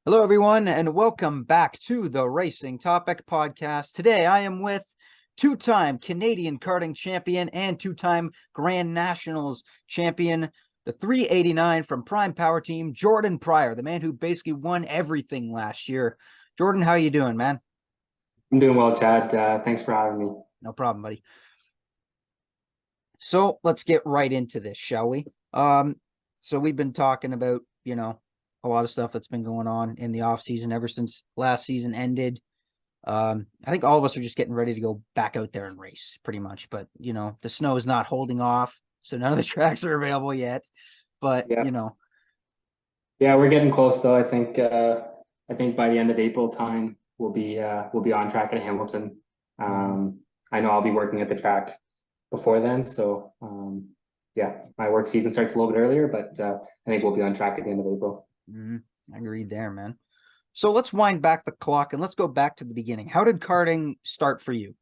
Hello, everyone, and welcome back to the Racing Topic Podcast. Today, I am with two-time Canadian karting champion and two-time Grand Nationals champion, the 389 from Prime Power Team, Jordan Pryor, the man who basically won everything last year. Jordan, how you doing, man? I'm doing well, Chad. Thanks for having me. No problem, buddy. So let's get right into this, shall we? So we've been talking about, a lot of stuff that's been going on in the off season ever since last season ended. I think all of us are just getting ready to go back out there and race pretty much, but the snow is not holding off. So none of the tracks are available yet, but Yeah, yeah, we're getting close though. I think by the end of April time we'll be on track at Hamilton. I know I'll be working at the track before then, so yeah, my work season starts a little bit earlier, but I think we'll be on track at the end of April. I agreed there, man. So let's wind back the clock and let's go back to the beginning. How did karting start for you?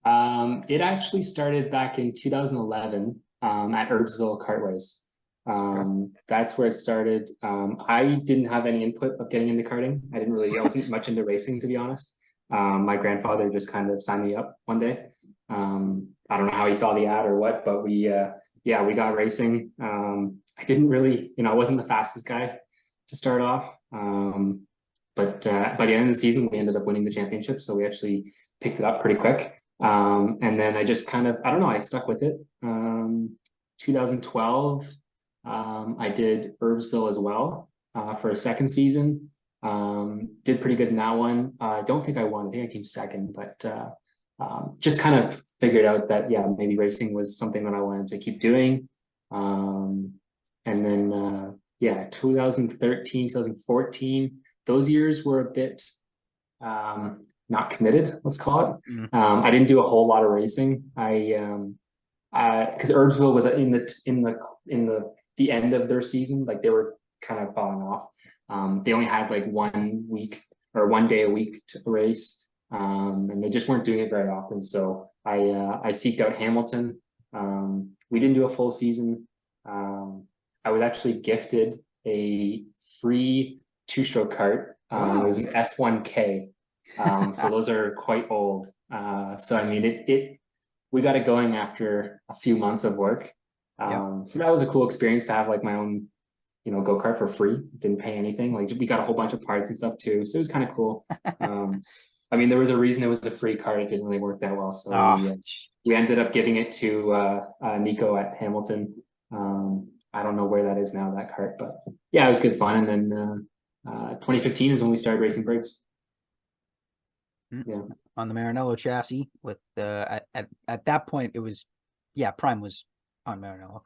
It actually started back in 2011 at Herbsville Kartways. Okay. That's where it started. I didn't have any input of getting into karting. I wasn't much into racing, to be honest. My grandfather just kind of signed me up one day. I don't know how he saw the ad or what, but yeah, we got racing. I didn't really, I wasn't the fastest guy to start off. But by the end of the season, we ended up winning the championship. So we actually picked it up pretty quick. And then I just kind of, I don't know, I stuck with it. 2012, I did Herbsville as well for a second season. Did pretty good in that one. I don't think I won. I think I came second, but just kind of figured out that, yeah, maybe racing was something that I wanted to keep doing. And then, yeah, 2013, 2014, those years were a bit not committed, let's call it. I didn't do a whole lot of racing. Because Herbsville was in the end of their season, like they were kind of falling off. They only had like 1 week or 1 day a week to race, and they just weren't doing it very often. So I seeked out Hamilton. We didn't do a full season. I was actually gifted a free two-stroke kart. Wow. It was an F1K. So those are quite old. So I mean, we got it going after a few months of work. Yep. So that was a cool experience to have like my own, go-kart for free. Didn't pay anything. Like we got a whole bunch of parts and stuff too. So it was kind of cool. I mean, there was a reason it was a free cart. It didn't really work that well. So we ended up giving it to Nico at Hamilton. I don't know where that is now, that cart, but yeah, it was good fun. And then 2015 is when we started racing Briggs. Yeah, on the Maranello chassis with at that point it was, yeah, Prime was on Maranello.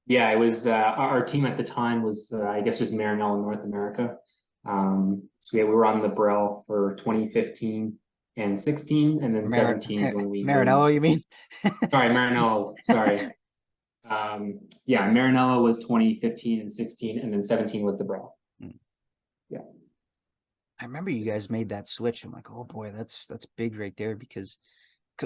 Yeah, it was our team at the time was I guess just Maranello North America. So yeah, we were on the Brell for 2015 and 16, and then 17 is when we moved. Maranello, you mean? Sorry, Maranello. Sorry. Yeah, Maranello was 2015 and 16, and then 17 was the Brell. Yeah. I remember you guys made that switch. I'm like, oh boy, that's big right there, because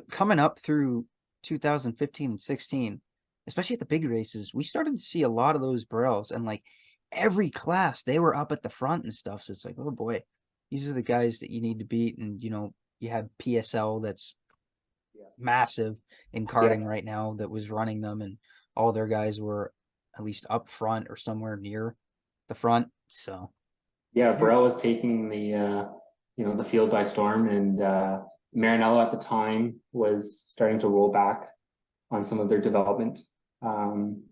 coming up through 2015 and 16, especially at the big races, we started to see a lot of those Burrells, and like every class they were up at the front and stuff. So it's like, oh boy, these are the guys that you need to beat. And you have PSL that's massive in Yeah. karting right now that was running them, and all their guys were at least up front or somewhere near the front. So Yeah, Burrell was taking the field by storm, and Maranello at the time was starting to roll back on some of their development. And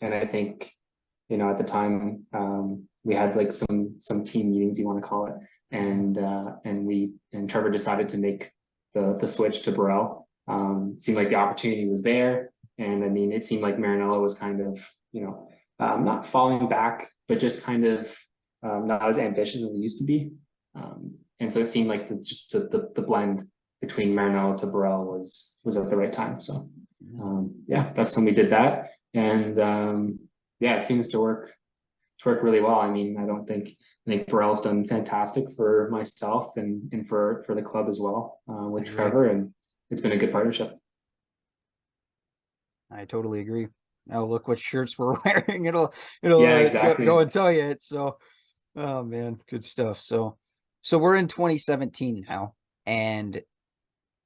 I think, at the time, we had like some team meetings, you want to call it, and Trevor decided to make the switch to Burrell. It seemed like the opportunity was there, and I mean, it seemed like Maranello was kind of, not falling back, but just kind of not as ambitious as it used to be. And so it seemed like the blend between Maranello to Burrell was at the right time. So yeah, that's when we did that. And yeah, it seems to work really well. I mean, I think Burrell's done fantastic for myself and for the club as well, with Trevor, and it's been a good partnership. I totally agree. Oh, look what shirts we're wearing. It'll Yeah, go exactly. and tell you it. So Oh man, good stuff. So we're in 2017 now, and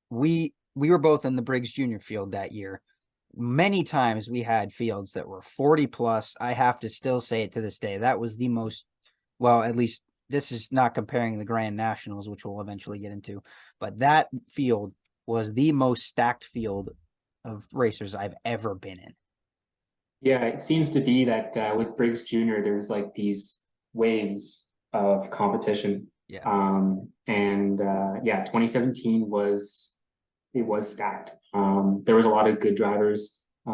we were both in the Briggs Junior field that year. Many times we had fields that were 40 plus. I have to still say it to this day. That was the most, well, at least this is not comparing the Grand Nationals, which we'll eventually get into, but that field was the most stacked field of racers I've ever been in. Yeah, it seems to be that with Briggs Junior, there's like these waves of competition. Yeah. And yeah, 2017 was it was stacked. There was a lot of good drivers, a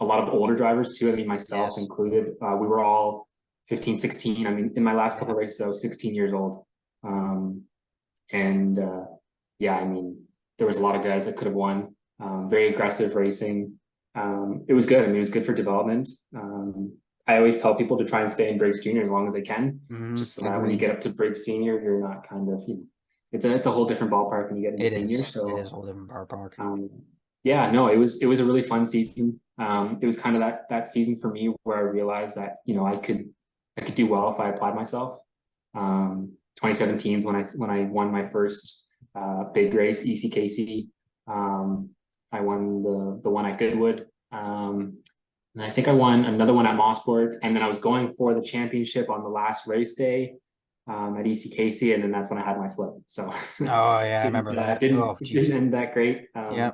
lot of older drivers too. I mean, myself Yes. included. We were all 15, 16. I mean, in my last couple Yeah. of races, I was 16 years old. Um, and yeah, I mean, there was a lot of guys that could have won. Very aggressive racing. It was good. I mean, it was good for development. I always tell people to try and stay in Briggs Junior as long as they can, just so that when you Agreed. get up to Briggs Senior, you're not kind of, you know, it's a whole different ballpark when you get into It senior. is. It So is a whole different bar park. yeah, no, it was a really fun season. It was kind of that season for me where I realized that, you know, I could do well if I applied myself. 2017 is when I won my first big race, ECKC. I won the one at Goodwood. And I think I won another one at Mosport, and then I was going for the championship on the last race day at ECKC, and then that's when I had my flip. So Oh yeah, I remember that. Oh didn't jeez. end that great. Yeah.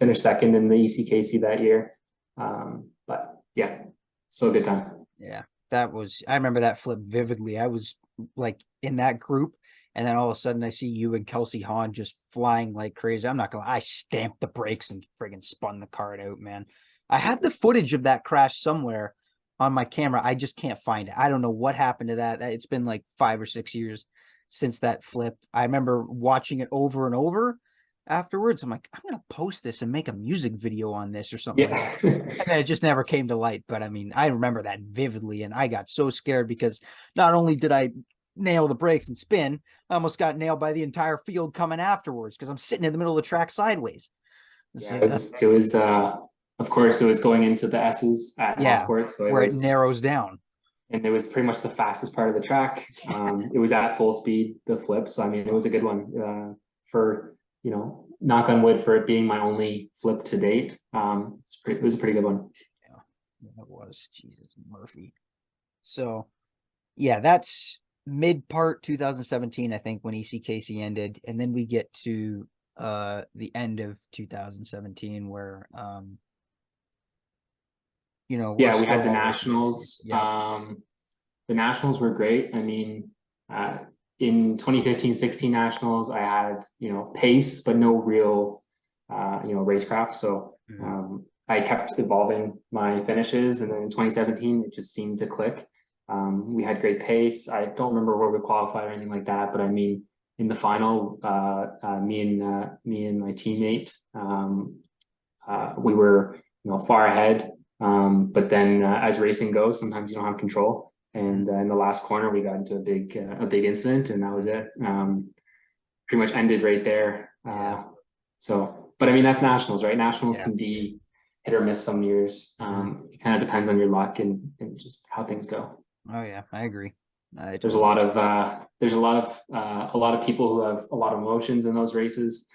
Finished second in the ECKC that year, but yeah, so a good time. Yeah. That was, I remember that flip vividly. I was like in that group, and then all of a sudden I see you and Kelsey Hahn just flying like crazy. I'm not gonna, I stamped the brakes and friggin' spun the cart out, man. I have the footage of that crash somewhere on my camera. I just can't find it. I don't know what happened to that. It's been like 5 or 6 years since that flip. I remember watching it over and over afterwards. I'm like, I'm gonna post this and make a music video on this or something like that. Yeah, And then it just never came to light. But I mean, I remember that vividly, and I got so scared because not only did I nail the brakes and spin, I almost got nailed by the entire field coming afterwards because I'm sitting in the middle of the track sideways. yeah, So, it was of course it was going into the S's at yeah, Mosport, so it where it was narrows down. and it was pretty much the fastest part of the track. It was at full speed, the flip. So I mean, it was a good one for you know, knock on wood for it being my only flip to date. It was a pretty good one. Yeah, it was. Jesus, Murphy. So, yeah, that's mid part 2017, I think, when ECKC ended, and then we get to the end of 2017 where we're Yeah, we still had the all racing together. nationals. Yep. The nationals were great. I mean, uh, in 2015-16 nationals, I had, you know, pace, but no real, you know, racecraft. So Mhm. I kept evolving my finishes. And then in 2017, it just seemed to click. We had great pace. I don't remember where we qualified or anything like that, but I mean, in the final, me and my teammate, we were, you know, far ahead. But then as racing goes, sometimes you don't have control. And in the last corner, we got into a big incident, and that was it. Pretty much ended right there. Yeah. So, but I mean, that's nationals, right? Nationals Yeah. can be hit or miss some years. It kind of depends on your luck and just how things go. Oh yeah, I agree. I There's a totally lot agree. of a lot of people who have a lot of emotions in those races.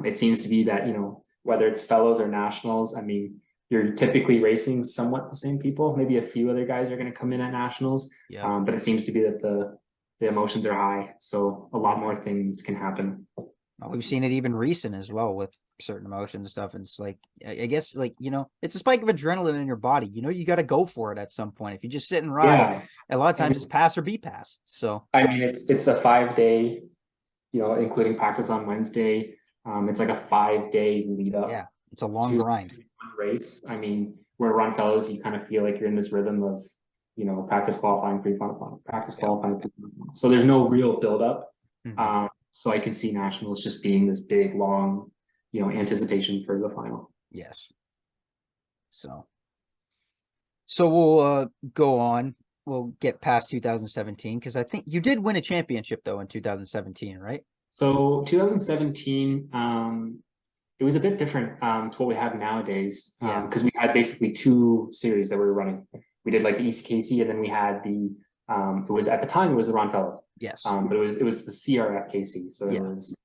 It seems to be that, you know, whether it's fellows or nationals, I mean, you're typically racing somewhat the same people. Maybe a few other guys are going to come in at nationals, Yep. but it seems to be that the emotions are high, so a lot Mhm. more things can happen. We've seen it even recent as well with certain emotions and stuff. And it's like, I guess, like, it's a spike of adrenaline in your body. You got to go for it at some point. If you just sit and ride, Yeah, a lot of I times it's mean, pass or be passed. So, I mean it's a 5 day, you know, including practice on Wednesday. It's like a 5 day lead yeah, up it's a long to grind. one race. I mean, where run fellows, you kind of feel like you're in this rhythm of, you know, practice qualifying, pre-final, practice Yep. qualifying, pre-final. So there's no real build up. Hmm. So I can see nationals just being this big, long, you know, anticipation for the final. Yes. So we'll go on. We'll get past 2017 because I think you did win a championship though in 2017, right? So 2017, it was a bit different to what we have nowadays Yeah. because we had basically two series that we were running. We did like the East Casey, and then we had the It was at the time it was the Ron Fellow, Yes. but it was the CRFKC. So Yeah. it was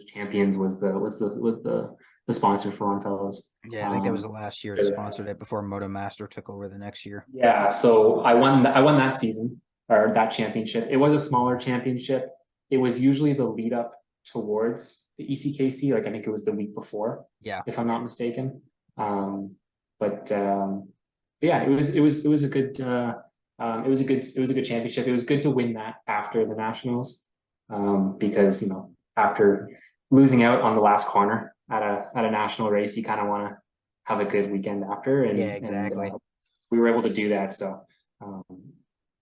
Champions was the sponsor for Ron Fellows. Yeah, I think that was the last year they sponsored it before MotoMaster took over the next year. Yeah, so I won that season or that championship. It was a smaller championship. It was usually the lead up towards the ECKC. Like I think it was the week before, Yeah. if I'm not mistaken. But yeah, it was a good it was a good championship. It was good to win that after the nationals, because after losing out on the last corner at a national race, you kind of want to have a good weekend after, Yeah, and exactly. we were able to do that. So um,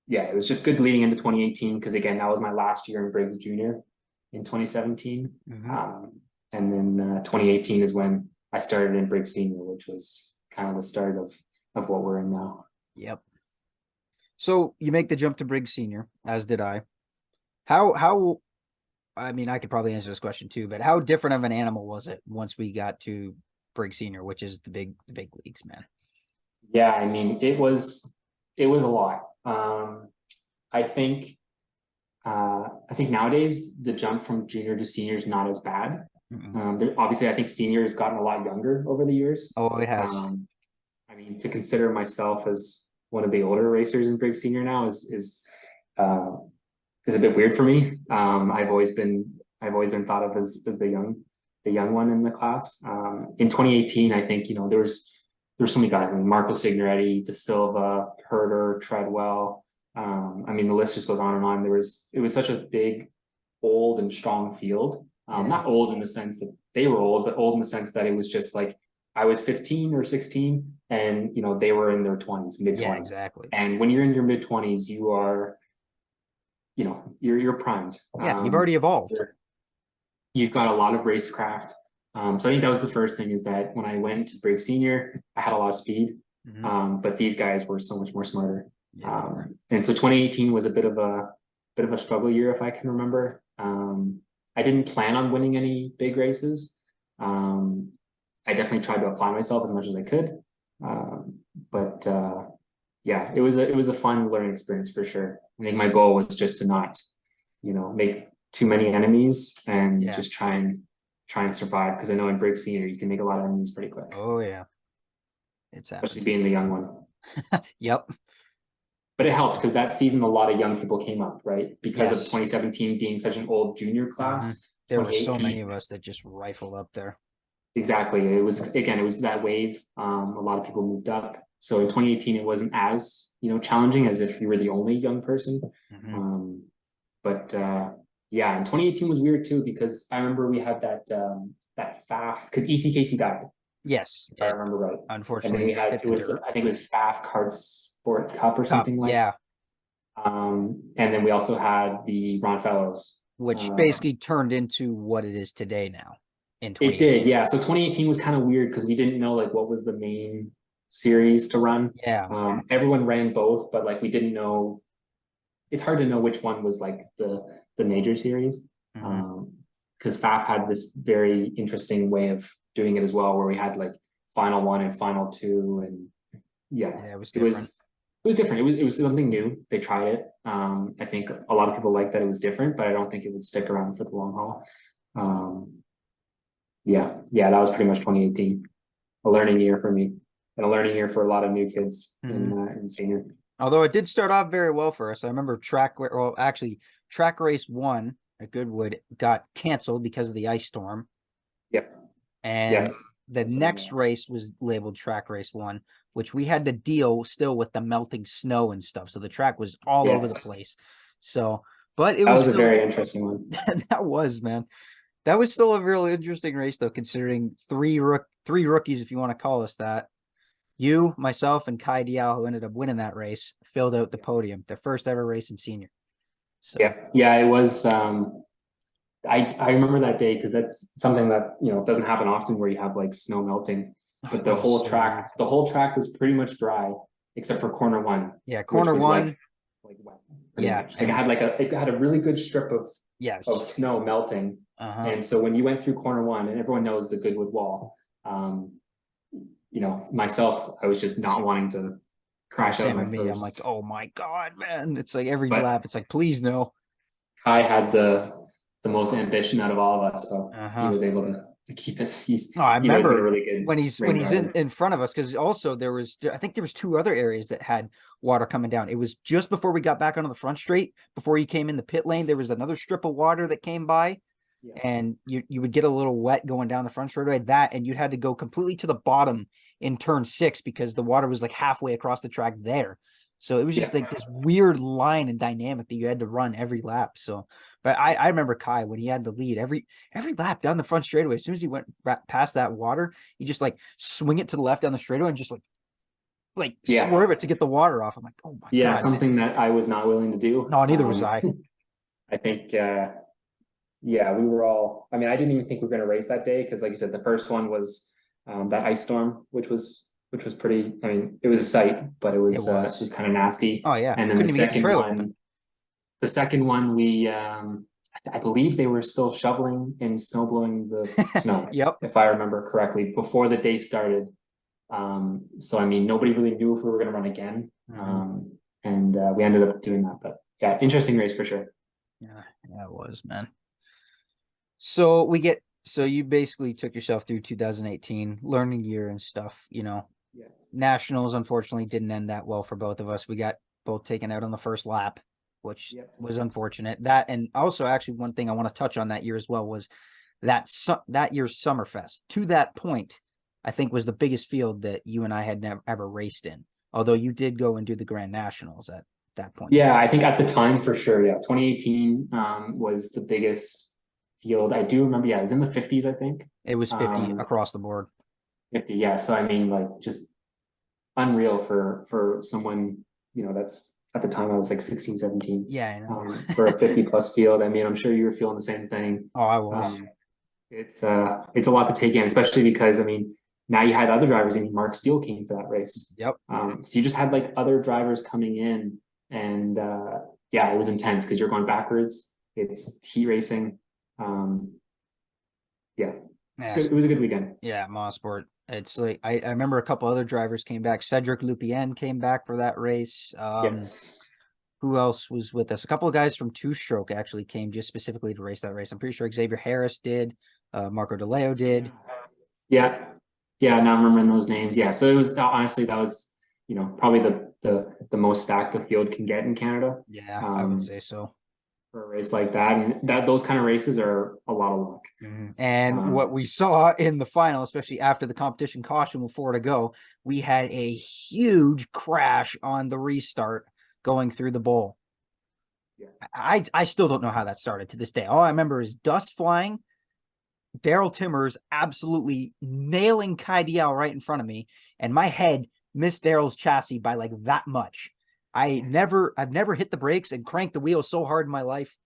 yeah, it was just good leading into 2018 because again, that was my last year in Briggs Junior in 2017. And then 2018 is when I started in Briggs Senior, which was kind of the start of what we're in now. Yep. So you make the jump to Briggs Senior, as did I. How I mean, I could probably answer this question too, but how different of an animal was it once we got to Briggs Senior, which is the big leagues, man? Yeah, I mean, it was a lot. I think nowadays the jump from junior to senior is not as bad. Obviously, I think senior has gotten a lot younger over the years. Oh, it has. I mean, to consider myself as one of the older racers in Briggs Senior now uh, is a bit weird for me. I've always been thought of as the young one in the class. In 2018, I think there were so many guys. I mean, Marco Signoretti, De Silva, Herder, Treadwell. I mean, the list just goes on and on. It was such a big, old and strong field. Not old in the sense that they were old, but old in the sense that it was just like I was 15 or 16 and they were in their 20s, mid 20s. Yeah, exactly. And when you're in your mid 20s, you are, you're primed. Yeah, you've already evolved. You've got a lot of racecraft. So I think that was the first thing is that when I went to Briggs Senior, I had a lot of speed. But these guys were so much more smarter. Yeah. And so 2018 was a bit of a struggle year, if I can remember. I didn't plan on winning any big races. I definitely tried to apply myself as much as I could. But yeah, it was a fun learning experience for sure. I think my goal was just to not, make too many enemies and just try and survive. Because I know in Briggs Senior you can make a lot of enemies pretty quick. Oh yeah, it's especially being the young one. Yep. But it helped because that season a lot of young people came up, right? Because of Yes. 2017 being such an old junior class. There were so many of us that just rifled up there. Exactly. It was that wave. A lot of people moved up. So in 2018, it wasn't as challenging as if you were the only young person. But yeah, and 2018 was weird too because I remember we had that FAF because ECKC died. Yes, if I remember right. Unfortunately, and then we had I think it was FAF Karts Sport Cup or something like. Yeah. And then we also had the Ron Fellows, which basically turned into what it is today now. It did, yeah. So 2018 was kind of weird because we didn't know like what was the main series to run. Yeah. Everyone ran both, but like we didn't know. It's hard to know which one was like the major series. Because FAF had this very interesting way of doing it as well, where we had like final one and final two, and it was different. It was different. It was something new. They tried it. I think a lot of people liked that it was different, but I don't think it would stick around for the long haul. Yeah, that was pretty much 2018, a learning year for me, and a learning year for a lot of new kids in senior. Although it did start off very well for us. I remember track race 1 at Goodwood got canceled because of the ice storm. Yep. And the next race was labeled track race 1, which we had to deal still with the melting snow and stuff. So the track was all over the place. So, but it was a very interesting one. That was, man. That was still a really interesting race, though, considering three rookies, if you want to call us that. You, myself, and Kai Dial, who ended up winning that race, filled out the podium, their first ever race in senior. So. Yeah, it was. I remember that day because that's something that doesn't happen often where you have like snow melting. But the whole track was pretty much dry except for corner 1. Yeah, corner 1. Like wet. Yeah, like it had a really good strip of snow melting. And so when you went through corner 1, and everyone knows the Goodwood wall, myself, I was just not wanting to Oh, crash out same my with me. I'm like, first. oh my God, man. It's like every lap, But it's like, please no. Kai had the most ambition out of all of us, so he Uh-huh. was able to keep it. No, I He's always been a remember really good when race he's driver. in front of us, because also I think there was two other areas that had water coming down. It was just before we got back onto the front straight, before you came in the pit lane, there was another strip of water that came by, Yeah. and you would get a little wet going down the front straightaway. That, and you'd had to go completely to the bottom in turn 6 because the water was like halfway across the track there. So it was Yeah. just like this weird line and dynamic that you had to run every lap. So, but I remember Kai when he had the lead every lap down the front straightaway. As soon as he went past that water, he just like swing it to the left down the straightaway and just like Yeah. swerve it to get the water off. I'm like, oh my Yeah, God, man. something that I was not willing to do. No, neither was I. I think yeah, we were all, I mean, I didn't even think we were going to race that day because like you said, the first one was that ice storm, which was pretty, I mean, it was a sight, but It it was. was kind of nasty. Oh yeah, And then couldn't even get the trail open. the second one we I believe they were still shoveling and snow blowing the snow, Yep. if I remember correctly, before the day started. So I mean, nobody really knew if we were going to run again. Mhm. And we ended up doing that. But yeah, interesting race for sure. Yeah, yeah, it was, man. So you basically took yourself through 2018, learning year and stuff, Yeah. Nationals unfortunately didn't end that well for both of us. We got both taken out on the first lap, which Yeah. was unfortunate. That, and also actually one thing I want to touch on that year as well was that year's Summerfest. To that point, I think was the biggest field that you and I had never ever raced in. Although you did go and do the Grand Nationals at that point as Yeah, well. I think at the time for sure. Yeah, 2018 was the biggest field. I do remember. Yeah, it was in the 50s, I think. It was 50 Um, across the board. 50. Yeah. So I mean, like, just unreal for someone, that's at the time I was like 16, 17, Yeah, I know. for a 50 plus field. I mean, I'm sure you were feeling the same thing. Oh, I was. Um, it's a lot to take in, especially because I mean, now you had other drivers. I mean, Mark Steele came for that race. Yep. So you just had like other drivers coming in, and yeah, it was intense because you're going backwards. It's heat racing. Um, yeah, it's Yeah. good. It was a good weekend. Yeah, Mosport. It's like I remember a couple other drivers came back. Cedric Lupien came back for that race. Yes. Who else was with us? A couple of guys from Two Stroke actually came just specifically to race that race. I'm pretty sure Xavier Harris did. Marco DeLeo did. Yeah. Yeah. Now I'm remembering those names. Yeah. So it was honestly that was probably the most stacked the field can get in Canada. Yeah, I would Um, say so. for a race like that, and those kind of races are a lot of luck. And what Um, we saw in the final, especially after the competition caution with 4 to go, we had a huge crash on the restart going through the bowl. yeah. I still don't know how that started to this day. All I remember is dust flying, Daryl Timmers absolutely nailing Kai Diao right in front of me, and my head missed Daryl's chassis by like that much. I've never hit the brakes and cranked the wheel so hard in my life.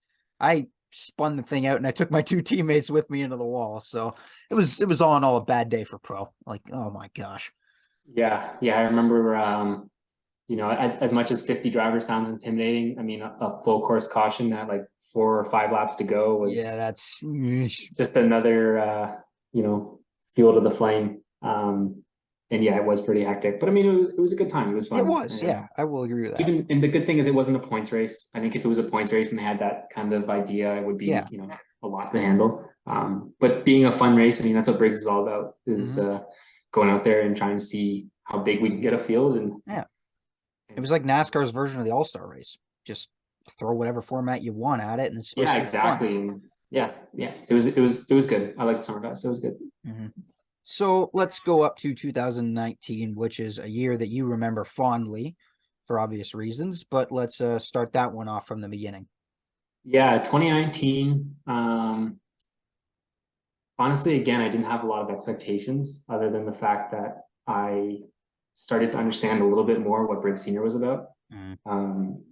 I spun the thing out and I took my 2 teammates with me into the wall. So it was all in all a bad day for pro. Like, oh my gosh. Yeah, yeah, I remember. As much as 50 drivers sounds intimidating, I mean, a full course caution at like 4 or 5 laps to go Yeah, was that's just another, fuel to the flame. And yeah, it was pretty hectic, but I mean, it was a good time. It was it fun. was. Yeah, I will agree with that. And the good thing is it wasn't a points race. I think if it was a points race and they had that kind of idea, it would be, Yeah. a lot to handle. But being a fun race, I mean, that's what Briggs is all about, is going out there and trying to see how big we can get a field. Yeah. It was like NASCAR's version of the All-Star race. Just throw whatever format you want at it, and it's supposed Yeah, to be fun. exactly. And yeah, yeah, it was good. I like the Summerfest. It was good. So let's go up to 2019, which is a year that you remember fondly for obvious reasons, but let's start that one off from the beginning. Yeah, 2019. Honestly, again, I didn't have a lot of expectations other than the fact that I started to understand a little bit more what Briggs Senior was about. Um,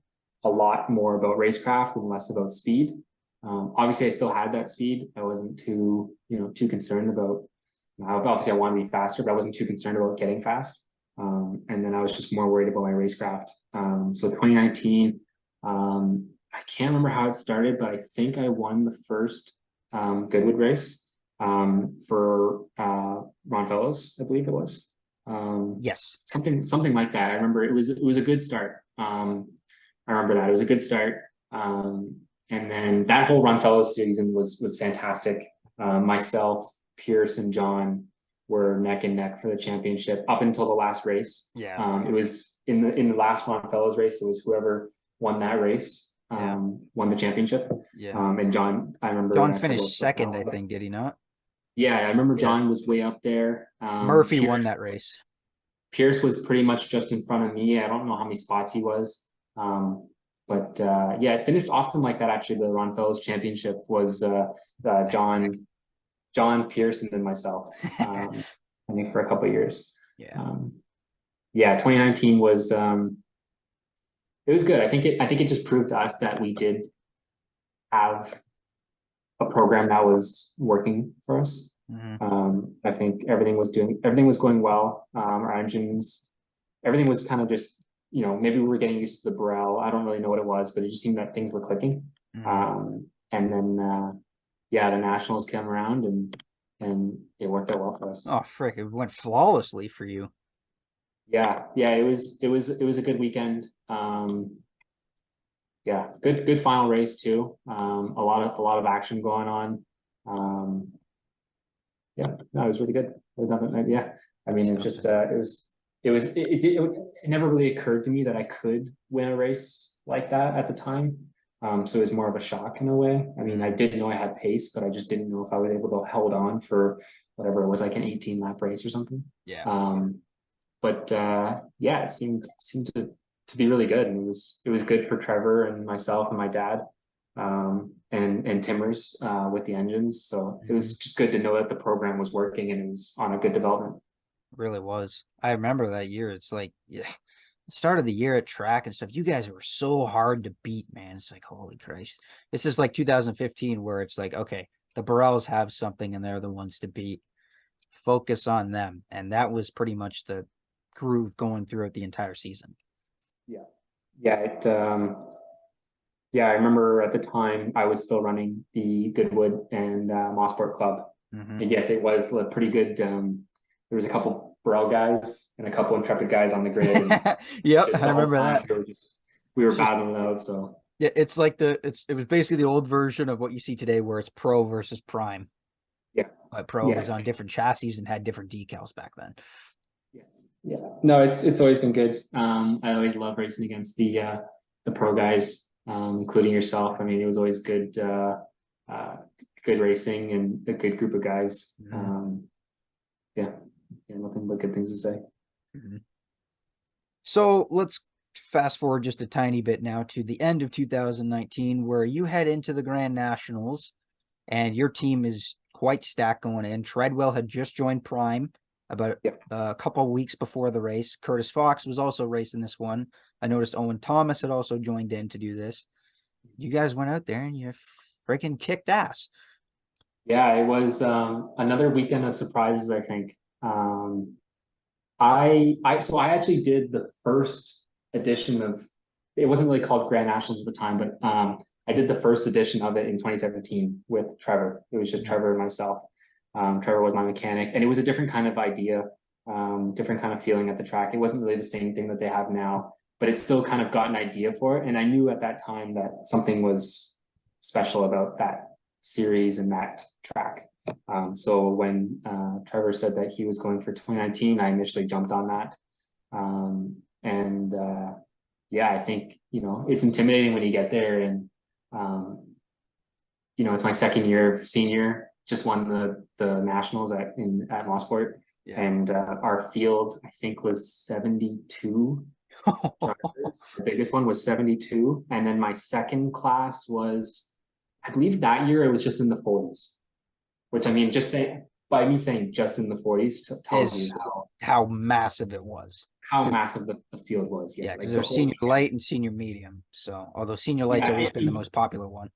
a lot more about racecraft and less about speed. Obviously, I still had that speed. I wasn't too concerned about. Obviously, I wanted to be faster, but I wasn't too concerned about getting fast. And then I was just more worried about my racecraft. So 2019, I can't remember how it started, but I think I won the first Goodwood race for Ron Fellows, I believe it was. Yes. Something like that. I remember it was a good start. I remember that it was a good start. And then that whole Run Fellows season was fantastic. Myself, Pierce, and John were neck and neck for the championship up until the last race. Yeah. It was in the last Run Fellows race. It was whoever won that race Yeah. won the championship. Yeah. And John, I remember John I forget finished what that second, I one. think, did he not? Yeah, I remember Yeah. John was way up there. Murphy won that race. Pierce was pretty much just in front of me. I don't know how many spots he was. But yeah, it finished often like that. Actually, the Ron Fellows Championship was John Pierce and then myself. I think for a couple of years. Yeah. Yeah, 2019 was it was good. I think it just proved to us that we did have a program that was working for us. I think everything was going well. Our engines, everything was kind of just, you know, maybe we were getting used to the Burrell. I don't really know what it was, but it just seemed that things were clicking. And then yeah, the nationals came around and it worked out well for us. Oh, frick! It went flawlessly for you. Yeah, it was a good weekend. Yeah, good final race too. A lot of action going on. Yeah, no, it was really good. It was nothing, yeah. I mean, it's just it never really occurred to me that I could win a race like that at the time. So it was more of a shock in a way. I mean, I did know I had pace, but I just didn't know if I was able to hold on for whatever it was, like an 18 lap race or something. Yeah. But yeah, it seemed to be really good, and it was good for Trevor and myself and my dad, and Timmers with the engines. So it was just good to know that the program was working and it was on a good development. It really was. I remember that year. It's like, yeah, the start of the year at track and stuff. You guys were so hard to beat, man. It's like, holy Christ. This is like 2015, where it's like, okay, the Burrells have something and they're the ones to beat. Focus on them. And that was pretty much the groove going throughout the entire season. Yeah, yeah, I remember at the time I was still running the Goodwood and Mosport Club. And yes, it was a pretty good. There was a couple Burrell guys and a couple Intrepid guys on the grid. Yep, I remember that. We were battling out. So yeah, it's like it was basically the old version of what you see today, where it's Pro versus Prime. Yeah, but Pro was on different chassis and had different decals back then. Yeah. No, it's always been good. I always love racing against the pro guys, including yourself. I mean, it was always good racing and a good group of guys. Yeah, nothing but good things to say. So let's fast forward just a tiny bit now to the end of 2019, where you head into the Grand Nationals and your team is quite stacked going in. Treadwell had just joined Prime about a couple of weeks before the race. Curtis Fox was also racing this one. I noticed Owen Thomas had also joined in to do this. You guys went out there and you freaking kicked ass. Yeah, it was another weekend of surprises, I think. I actually did the first edition of, it wasn't really called Grand Nationals at the time, but I did the first edition of it in 2017 with Trevor. It was just Trevor and myself. Trevor was my mechanic, and it was a different kind of idea, different kind of feeling at the track. It wasn't really the same thing that they have now, but it still kind of got an idea for it. And I knew at that time that something was special about that series and that track. So when Trevor said that he was going for 2019, I initially jumped on that. Yeah, I think, you know, it's intimidating when you get there, and you know, it's my second year senior, just won the nationals at Mosport, and our field, I think, was 72 drivers. The biggest one was 72, and then my second class was, I believe that year it was just in the 40s, which, I mean, just by me saying just in the 40s tells you how massive it was. How massive the field was. Yeah, because there's senior light and senior medium. So although senior light's always been the most popular one.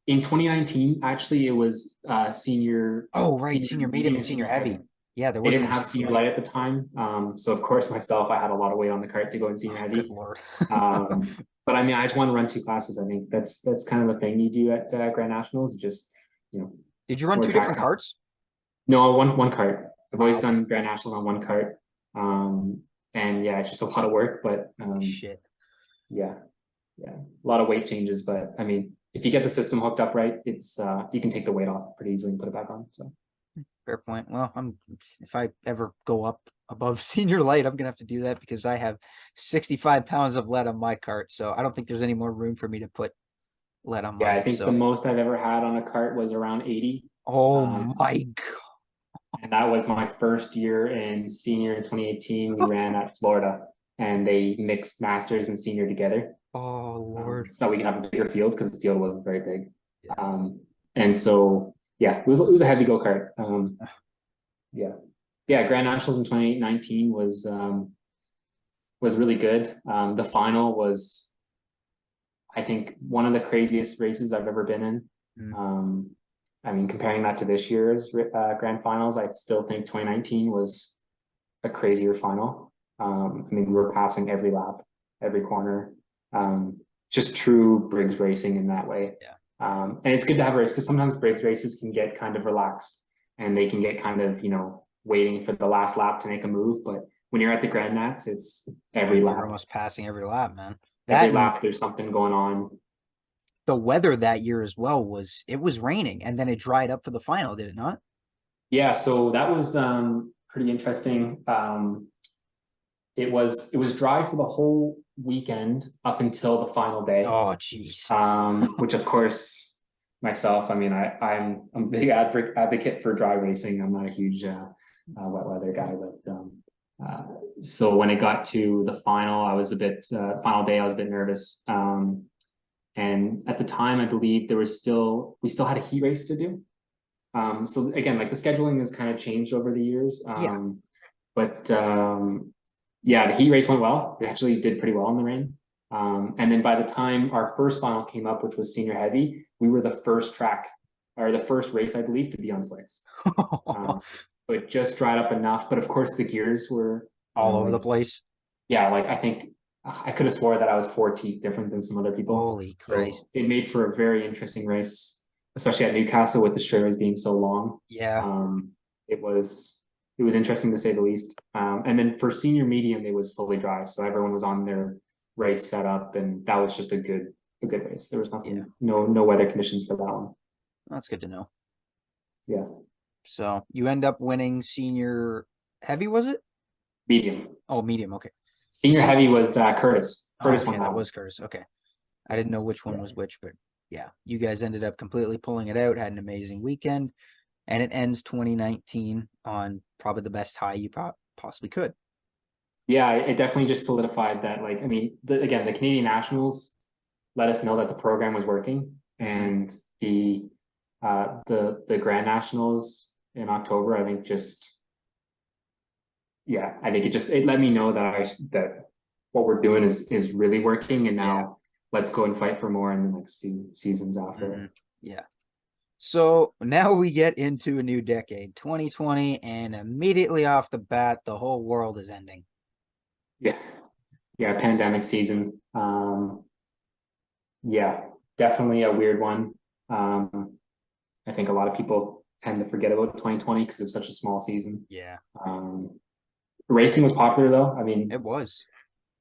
In 2019, actually, it was senior. Oh, right, senior medium and senior heavy. Yeah, they didn't have senior light at the time. So of course, myself, I had a lot of weight on the cart to go in senior heavy. Good Lord. But I mean, I just want to run two classes. I think that's kind of the thing you do at Grand Nationals. Just, you know. Did you run two different carts? No, one cart. I've always done Grand Nationals on one cart. And yeah, it's just a lot of work, but Holy shit. yeah, yeah, a lot of weight changes. But I mean, if you get the system hooked up right, it's you can take the weight off pretty easily and put it back on. So Fair point. Well, if I ever go up above senior light, I'm gonna have to do that because I have 65 pounds of lead on my cart. So I don't think there's any more room for me to put lead on yeah, I mine. think the So, most I've ever had on a cart was around 80. oh Um, my God. and that was my first year in senior in 2018. We ran at Florida and they mixed masters and senior together. Oh Lord. So that we can have a bigger field because the field wasn't very big. Yeah. And so yeah, it was a heavy go kart. Yeah, yeah. Grand Nationals in 2019 was really good. The final was, I think, one of the craziest races I've ever been in. Mm. I mean, comparing that to this year's grand finals, I still think 2019 was a crazier final. I mean, we were passing every lap, every corner. Just true Briggs racing in that way. Yeah. And it's good to have a race because sometimes Briggs races can get kind of relaxed and they can get kind of, waiting for the last lap to make a move. But when you're at the Grand Nats, it's every You're lap. almost passing every lap, man. Every That and lap, there's something going on. the weather that year as well was raining and then it dried up for the final, did it not? Yeah, so that was pretty interesting. It was dry for the whole weekend up until the final day. Oh jeez. Which of course myself, I mean, I'm a big advocate for dry racing. I'm not a huge wet weather guy, but so when it got to the final, I was a bit final day, I was a bit nervous. And at the time, I believe we still had a heat race to do. So again, like the scheduling has kind of changed over the years. Yeah. But yeah, the heat race went well. We actually did pretty well in the rain. And then by the time our first final came up, which was senior heavy, we were the first track or the first race, I believe, to be on slicks. So it just dried up enough. But of course, the gears were All over the place. yeah, like I think I could have swore that I was 4 teeth different than some other people. Holy Christ. So it made for a very interesting race, especially at Newcastle with the straightaways being so long. Yeah. It was interesting to say the least. And then for senior medium, it was fully dry, so everyone was on their race setup, and that was just a good race. There was nothing, no weather conditions for that one. That's good to know. Yeah. So you end up winning senior heavy, was it? Medium. Oh, medium. Okay. Senior heavy was Curtis. Curtis okay, won that that was Curtis. Okay. I didn't know which one was which, but yeah, you guys ended up completely pulling it out, had an amazing weekend, and it ends 2019 on probably the best high you possibly could. Yeah, it definitely just solidified that. Like, I mean, again, the Canadian Nationals let us know that the program was working, and the Grand Nationals in October, I think, just I think it let me know that what we're doing is really working, and now let's go and fight for more in the next few seasons after. Yeah. So now we get into a new decade, 2020, and immediately off the bat, the whole world is ending. Yeah. Yeah, pandemic season. Yeah, definitely a weird one. I think a lot of people tend to forget about 2020 because it was such a small season. Yeah. Racing was popular though. I mean, it was.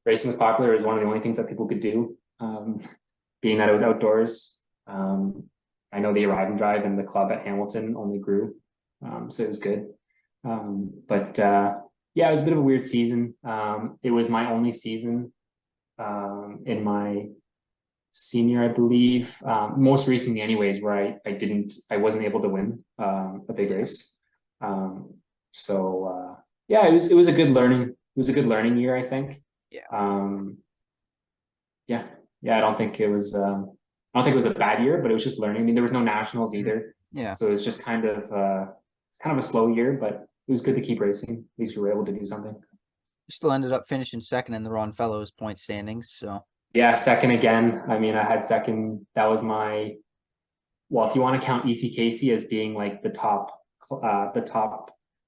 Racing was popular. It was one of the only things that people could do, being that it was outdoors. I know the Arrive and Drive and the club at Hamilton only grew, so it was good. But yeah, it was a bit of a weird season. It was my only season in my senior, I believe, most recently anyways, where I wasn't able to win a big race. So yeah, it was a good learning year, I think. Yeah. Yeah, I don't think it was a bad year, but it was just learning. I mean, there was no nationals either. Yeah. So it was just kind of a slow year, but it was good to keep racing. At least we were able to do something. You still ended up finishing second in the Ron Fellows point standings. So yeah, second again. I mean, I had second. That was well, if you want to count EC Casey as being like the top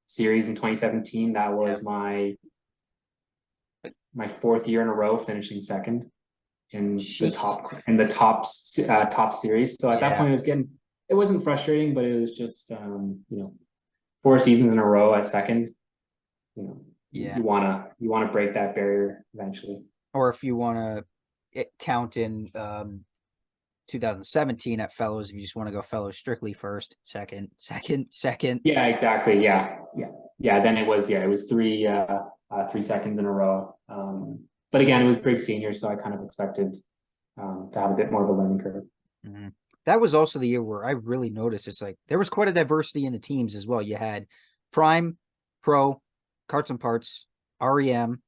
series in 2017, that was my fourth year in a row finishing second in the top series. So at that point, it wasn't frustrating, but it was just 4 seasons in a row at second. Yeah. You wanna break that barrier eventually. Or if you want to count in 2017 at fellows, if you just want to go fellows strictly first, second, second, second. Yeah, exactly. Yeah. Then it was 3 seconds in a row. But again, it was Briggs senior, so I kind of expected to have a bit more of a learning curve. Mm-hmm. That was also the year where I really noticed it's like there was quite a diversity in the teams as well. You had Prime, Pro, Karts and Parts, REM,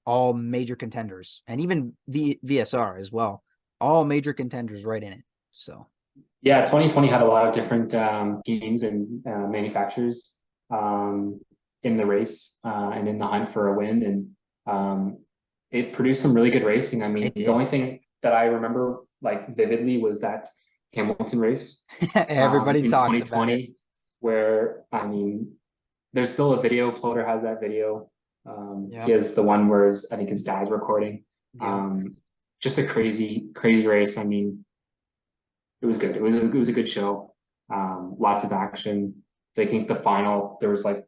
all major contenders, and even VSR as well, all major contenders right in it. So Yeah, 2020 had a lot of different teams and manufacturers in the race and in the hunt for a win, and it produced some really good racing. I mean, it the did. only thing that I remember like vividly was that Hamilton race Everybody in talks about it. 2020, where I mean, there's still a video. Ploder has that video. He Yep. has the one where I think his dad's recording. Yep. Just a crazy race. I mean, it was good. It was a good show. Lots of action. I think the final there was like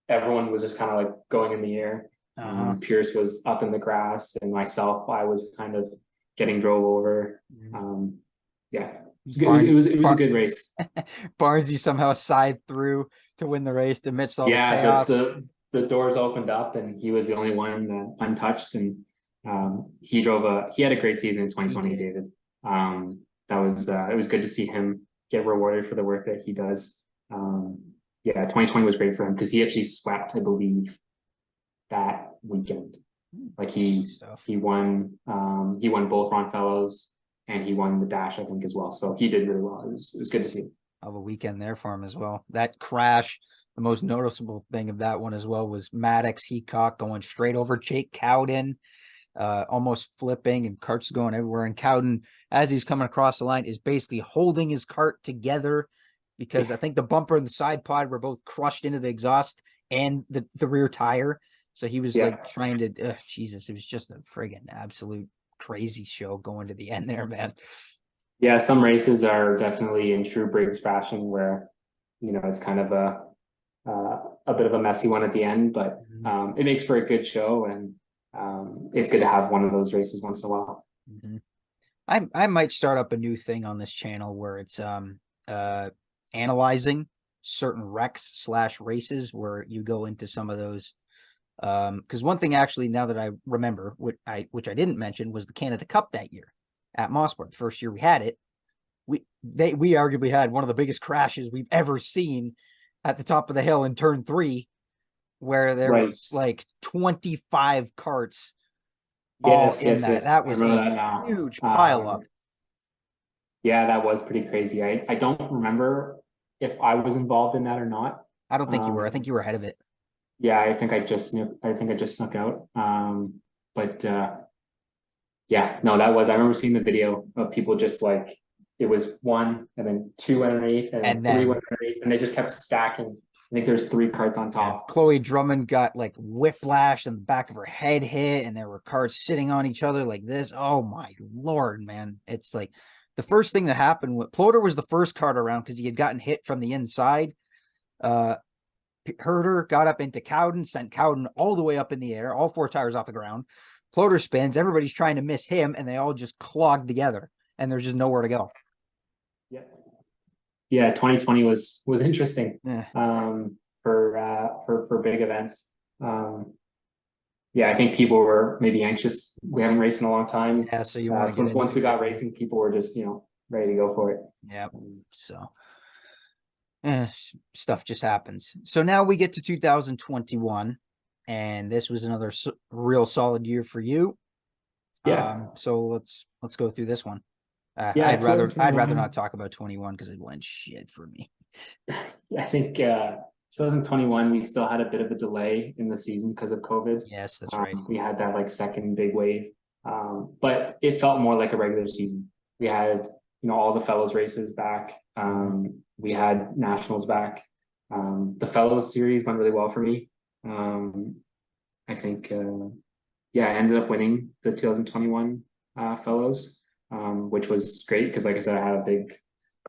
everyone was just kind of like going in the air. Uh-huh. Pierce was up in the grass, and myself, I was kind of getting drove over. Yeah, it was a good race. Barnesy somehow side through to win the race amidst all the Yeah, chaos. the doors opened up, and he was the only one untouched, and he had a great season in He 2020, did. David. That was it was good to see him get rewarded for the work that he does. Yeah, 2020 was great for him because he actually swept, I believe, that weekend. Like he won both Ron Fellows and he won the dash, I think, as well. So he did really well. It was good to see. Of a weekend there for him as well. That crash, the most noticeable thing of that one as well was Maddox Heacock going straight over Jake Cowden, almost flipping, and carts going everywhere. And Cowden, as he's coming across the line, is basically holding his cart together because I think the bumper and the side pod were both crushed into the exhaust and the rear tire. So he was like trying to, Jesus, it was just a friggin' absolute crazy show going to the end there, man. Yeah, some races are definitely in true Briggs fashion where, it's kind of a bit of a messy one at the end, but it makes for a good show, and it's good to have one of those races once in a while. Mm-hmm. I might start up a new thing on this channel where it's analyzing certain wrecks / races where you go into some of those. Because one thing actually, now that I remember, which I didn't mention, was the Canada Cup that year at Mosport. The first year we had it, we arguably had one of the biggest crashes we've ever seen at the top of the hill in turn 3, where there was like 25 carts all in that. That I was remember a that now. huge pile up. Yeah, that was pretty crazy. I don't remember if I was involved in that or not. I don't think you were. I think you were ahead of it. Yeah, I think I just snuck out. But yeah, no, I remember seeing the video of people just like it was 1 and then 2 underneath and then 3 went underneath, and they just kept stacking. I think there's 3 carts on top. Yeah. Chloe Drummond got like whiplash and the back of her head hit, and there were carts sitting on each other like this. Oh my Lord, man. It's like the first thing that happened with Ploder was the first cart around because he had gotten hit from the inside. Herder got up into Cowden, sent Cowden all the way up in the air, all 4 tires off the ground. Ploder spins, everybody's trying to miss him, and they all just clogged together, and there's just nowhere to go. Yeah, 2020 was interesting. Yeah. For big events. Yeah, I think people were maybe anxious. We haven't raced in a long time. Yeah, so you want to get once we got racing, people were just ready to go for it. Yeah, so stuff just happens. So now we get to 2021, and this was another real solid year for you. Yeah. So let's go through this one. Yeah, I'd rather not talk about 21 because it went shit for me. I think 2021 we still had a bit of a delay in the season because of COVID. Yes, that's right. We had that like second big wave, but it felt more like a regular season. We had all the fellows races back. We had nationals back. The fellows series went really well for me. I think I ended up winning the 2021 fellows, which was great because, like I said, I had a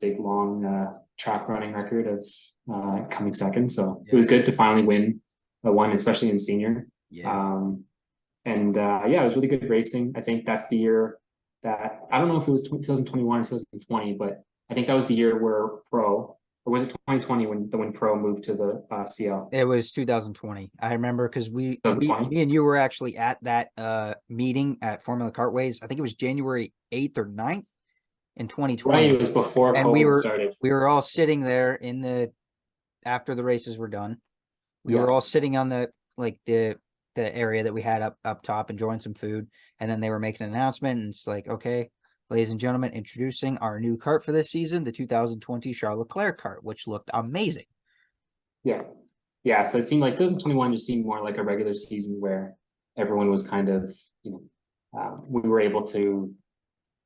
big long track running record of coming second. So it was good to finally win one, especially in senior. Yeah. Yeah, it was really good racing. I think that's the year that I don't know if it was 2021 or 2020, but I think that was the year where pro, or was it 2020 when pro moved to the CL? It was 2020. I remember because me 2020. and you were actually at that meeting at Formula Cartways. I think it was January 8th or 9th in Right, 2020. it was before And COVID started. we were all sitting there in the after the races were done. We were Yeah, all sitting on the like the area that we had up top enjoying some food. And then they were making an announcement, and it's like, okay, ladies and gentlemen, introducing our new kart for this season, the 2020 Charles Leclerc kart, which looked amazing. yeah, yeah. So it seemed like 2021 just seemed more like a regular season where everyone was kind of, we were able to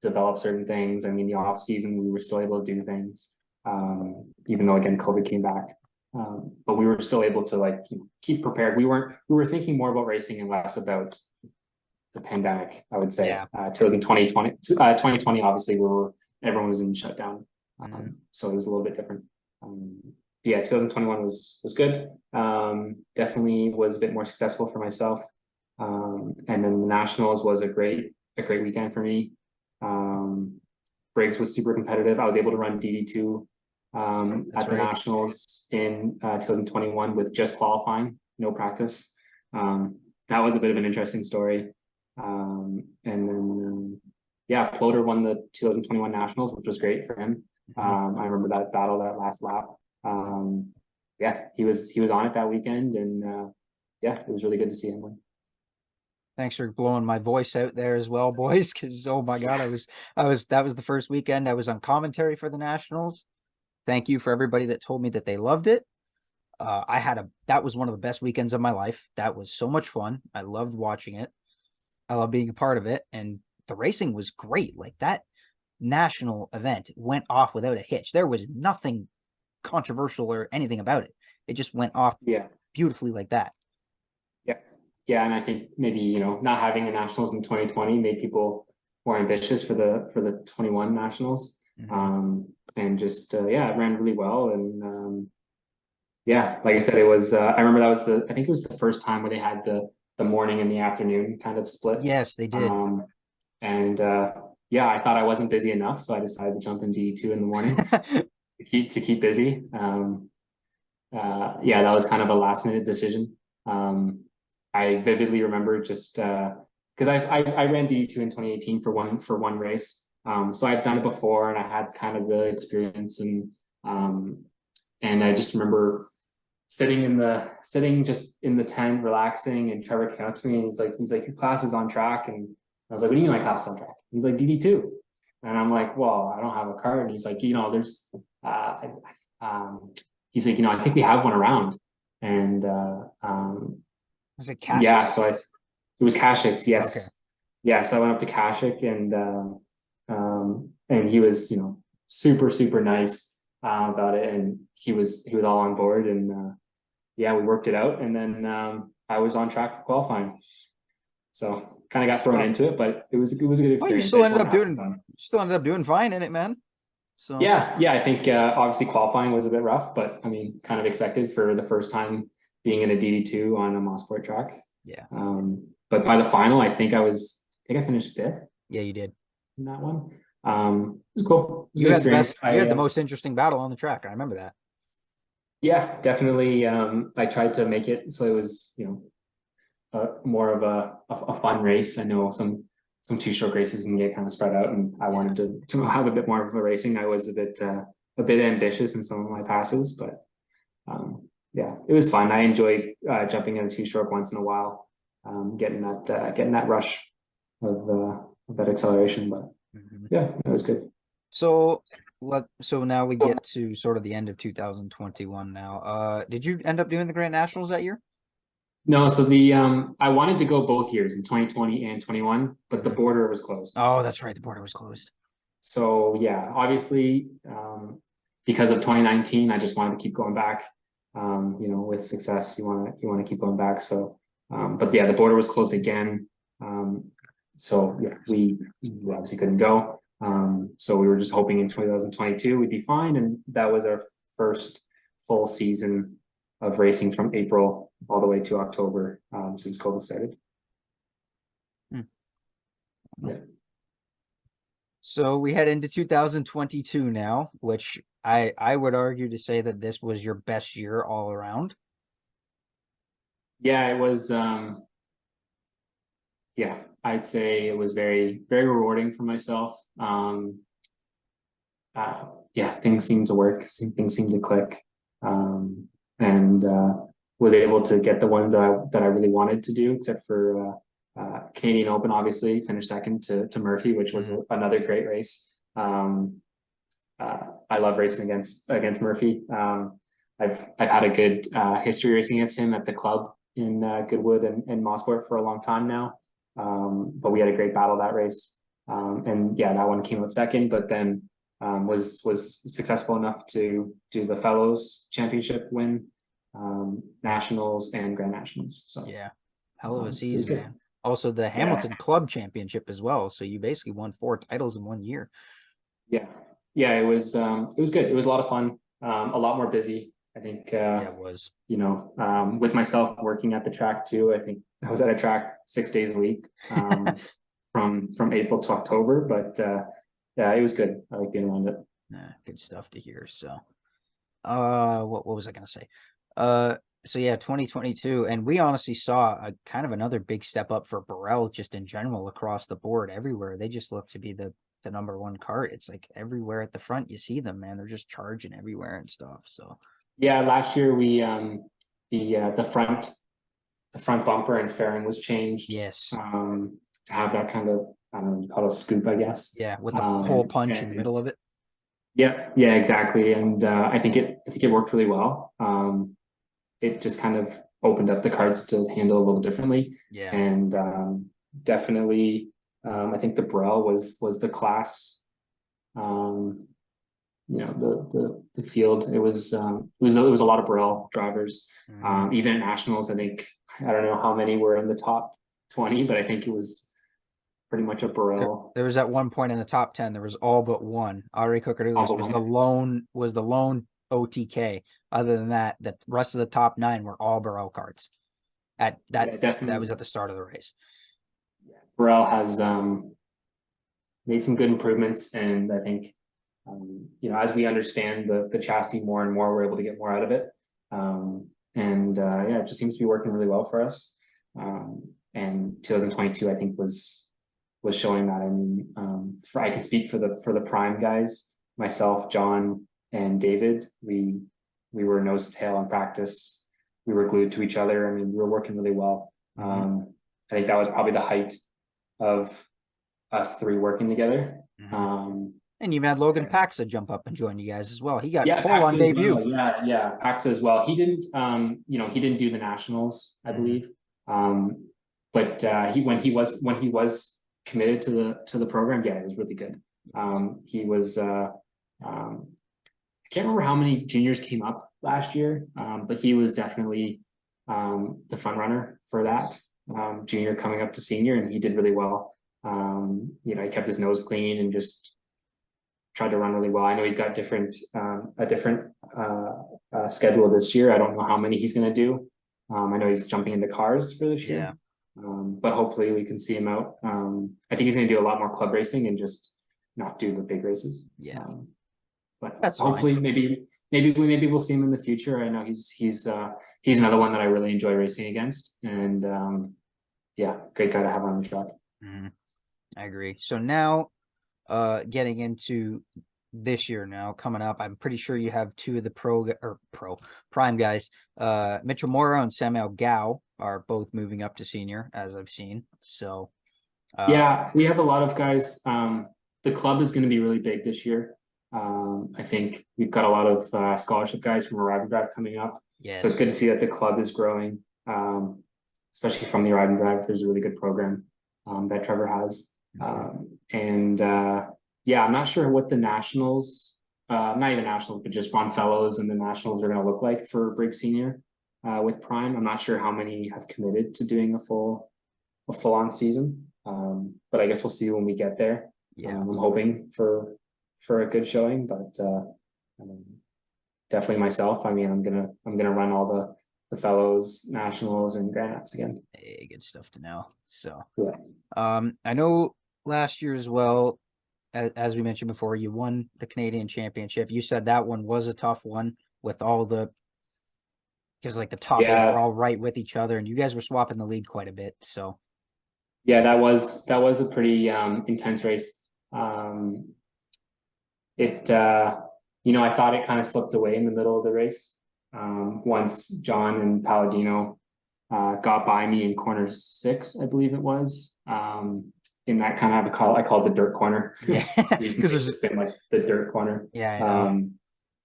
develop certain things. I mean, the off season we were still able to do things, even though again COVID came back. But we were still able to like keep prepared. We were thinking more about racing and less about the pandemic, I would say. Yeah. 2020, obviously everyone was in shutdown. Mhm. So it was a little bit different. Um, yeah, 2021 was good. Definitely was a bit more successful for myself. And then the Nationals was a great weekend for me. Briggs was super competitive. I was able to run DD2 That's at the right. Nationals in 2021 with just qualifying, no practice. That was a bit of an interesting story. And then, yeah, Ploder won the 2021 Nationals, which was great for him. Mhm. I remember that battle, that last lap. Yeah, he was on it that weekend, and yeah, it was really good to see him win. Thanks for blowing my voice out there as well, boys. Because oh my god, that was the first weekend I was on commentary for the Nationals. Thank you for everybody that told me that they loved it. That was one of the best weekends of my life. That was so much fun. I loved watching it. I love being a part of it, and the racing was great. Like that national event went off without a hitch. There was nothing controversial or anything about it. It just went off Yeah, beautifully like that. yeah, yeah, and I think maybe not having a Nationals in 2020 made people more ambitious for the 21 Nationals. Mm-hmm. And just yeah, it ran really well, and yeah, like I said, it was. I remember that was I think it was the first time where they had the morning and the afternoon kind of split. Yes, they did. Um, and yeah, I thought I wasn't busy enough, so I decided to jump in D2 in the morning to keep busy. Yeah, that was kind of a last minute decision. I vividly remember just because I ran D2 in 2018 for one race. So I've done it before, and I had kind of the experience, and I just remember sitting just in the tent, relaxing, and Trevor came up to me and he's like, your class is on track, and I was like, what do you mean my class is on track? He's like, DD2, and I'm like, well, I don't have a card, and he's like, there's um he's like, I think we have one around, and Was it yeah, Kasich? it was Kashik's, Okay. yes, yeah. So I went up to Kashik, and he was super nice about it, and he was all on board, and yeah, we worked it out, and then I was on track for qualifying. So kind of got thrown Oh, into it, but it was a good well, you experience. I still just ended wanted up to have some doing fun. fine in it, man. So Yeah, I think obviously qualifying was a bit rough, but I mean, kind of expected for the first time being in a DD2 on a Mosport track. yeah, But by the final, I think I finished fifth yeah, you did. in that one. It was cool. It was a good experience. You had the most interesting battle on the track. I remember that. Yeah, definitely. I tried to make it so it was, more of a fun race. I know some two stroke races can get kind of spread out, and I Yeah. wanted to have a bit more of a racing. I was a bit ambitious in some of my passes, but yeah, it was fun. I enjoy jumping in a two stroke once in a while, getting that rush of that acceleration. But Mhm. yeah, it was good. So so now we get to sort of the end of 2021 now. Did you end up doing the Grand Nationals that year? No, so I wanted to go both years in 2020 and 21, but the Mhm. border was closed. Oh, that's right. The border was closed. So yeah, obviously, because of 2019, I just wanted to keep going back. With success, you want to keep going back. So, but yeah, the border was closed again. So yeah, we obviously couldn't go. So we were just hoping in 2022 we'd be fine, and that was our first full season of racing from April all the way to October since COVID started. Hmm. Yeah. So we head into 2022 now, which I would argue to say that this was your best year all around. Yeah, it was yeah, I'd say it was very, very rewarding for myself. Yeah, things seemed to work, things seemed to click. And was able to get the ones that I really wanted to do, except for Canadian Open, obviously, finished second to Murphy, which was another great race. I love racing against Murphy. I've had a good history racing against him at the club in Goodwood and Mosport for a long time now. But we had a great battle that race. And yeah, that one came out second, but then was successful enough to do the Fellows Championship win, Nationals and Grand Nationals. So yeah, hell of a it was season, good. man. Also the Yeah, Hamilton Club Championship as well. So you basically won 4 titles in 1 year. yeah, yeah. It was good. It was a lot of fun. A lot more busy. I think Yeah, it was. you know, with myself working at the track too. I think I was at a track 6 days a week from April to October. But yeah, it was good. I like being around it. Good stuff to hear. So what was I gonna say? So yeah, 2022, and we honestly saw a kind of another big step up for Burrell just in general across the board everywhere. They just look to be the number one cart. It's like everywhere at the front you see them, man. They're just charging everywhere and stuff. So Yeah, last year we the front bumper and fairing was changed yes, to have that kind of, I don't know, you call it a scoop, I guess. yeah, with the hole punch in the And middle of it. yeah, exactly. And I think it worked really well. It just kind of opened up the cards to handle a little differently. Yeah. And definitely, I think the Burrell was the class. You know, the field. It was a lot of Burrell drivers. Even at nationals, I think I don't know how many were in the top 20, but I think it was pretty much a Burrell. There was at one point in the top 10, there was all but one. Ari All Kukarulis but one. was the lone OTK. Other than that, the rest of the top 9 were all Burrell carts. At that Yeah, that definitely. was at the start of the race. Burrell has made some good improvements, and I think you know, as we understand the chassis more and more, we're able to get more out of it. And yeah, it just seems to be working really well for us. And 2022, I think, was showing that. I mean, I can speak for the prime guys, myself, John, and David. We were nose to tail in practice. We were glued to each other. I mean, we were working really well. I think that was probably the height of us three working together. And you had Logan Paxa jump up and join you guys as well. He got Yeah, pole on Paxa as debut. well. Yeah, Paxa as well. He didn't, you know, he didn't do the nationals, I believe. But when he was committed to the program, yeah, it was really good. He was, I can't remember how many juniors came up last year, but he was definitely the front runner for that junior coming up to senior, and he did really well. You know, he kept his nose clean and just tried to run really well. I know he's got a different schedule this year. I don't know how many he's going to do. I know he's jumping into cars for this year, but hopefully we can see him out. I think he's going to do a lot more club racing and just not do the big races. Yeah, but that's hopefully fine. maybe we'll see him in the future. I know he's another one that I really enjoy racing against, and yeah, great guy to have on the track. I agree. So now, getting into this year now coming up, I'm pretty sure you have 2 of the pro prime guys. Mitchell Mora and Samuel Gao are both moving up to senior, as I've seen. So yeah, we have a lot of guys. The club is going to be really big this year. I think we've got a lot of scholarship guys from Arrive and Drive coming up. yes, So it's good to see that the club is growing, especially from the Arrive and Drive. There's a really good program that Trevor has. And yeah, I'm not sure what the nationals, not even nationals, but just on fellows and the nationals are going to look like for Briggs Senior with Prime. I'm not sure how many have committed to doing a full on season. But I guess we'll see when we get there. Yeah. I'm hoping for a good showing, but definitely myself. I mean, I'm gonna run all the fellows, nationals, and Grand Nats again. Hey, good stuff to know. So, Yeah. I know last year as well, as we mentioned before, you won the Canadian Championship. You said that one was a tough one with all the because like the top eight were Yeah, all right with each other, and you guys were swapping the lead quite a bit. So yeah, that was a pretty intense race. Um, it I thought it kind of slipped away in the middle of the race. Once John and Palladino got by me in corner 6, I believe it was. In that kind of I call it the dirt corner. yeah, because Recently, it's there's just been like the dirt corner. yeah, I know. Um,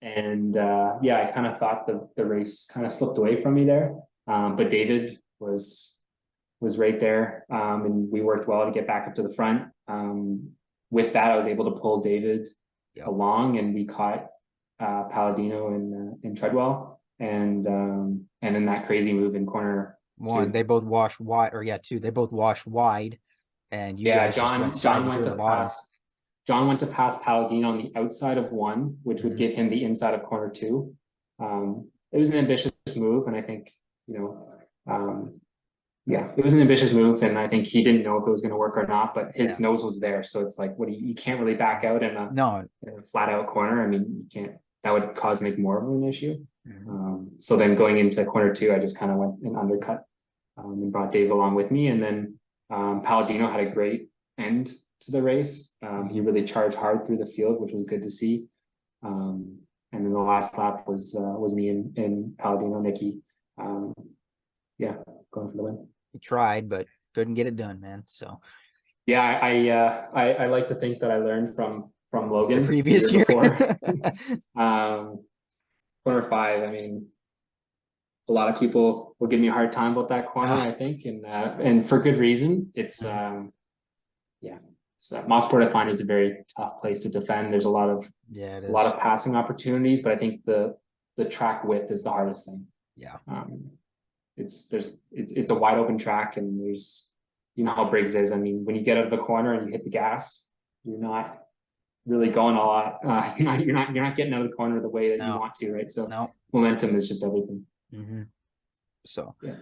and yeah, I kind of thought the race kind of slipped away from me there. But David was right there, and we worked well to get back up to the front. With that, I was able to pull David Yep. along, and we caught Palladino in Treadwell, and then that crazy move in corner One, 2. they both wash wide, or yeah, two, they both wash wide, and you Yeah, guys just went John siding went through to the bottom. pass. John went to pass Palladino on the outside of 1, which would Mhm. give him the inside of corner 2. It was an ambitious move, and I think um, yeah, it was an ambitious move, and I think he didn't know if it was going to work or not. But his Yeah. nose was there, so it's like, you can't really back out No. in a flat out corner. I mean, you can't. That would cause make more of an issue. Mhm. So then going into corner 2, I just kind of went and undercut and brought Dave along with me. And then Palladino had a great end to the race. He really charged hard through the field, which was good to see. And then the last lap was me and Palladino, Nikki. Um, yeah, going for the win. He tried, but couldn't get it done, man. So Yeah, I like to think that I learned from the Logan the previous year year. before. um, corner 5. I mean, a lot of people will give me a hard time about that corner, Ah, I think, and for good reason. It's mhm. yeah, it's Mosport, I find, is a very tough place to defend. There's Yeah, it a lot is. of passing opportunities, but I think the track width is the hardest thing. Yeah. Um, it's a wide open track, and there's how Briggs is. I mean, when you get out of the corner and you hit the gas, you're not really going a lot. You're not getting out of the corner the way that you No, want to, right? So no. momentum is just everything. Hmm. So, Yeah.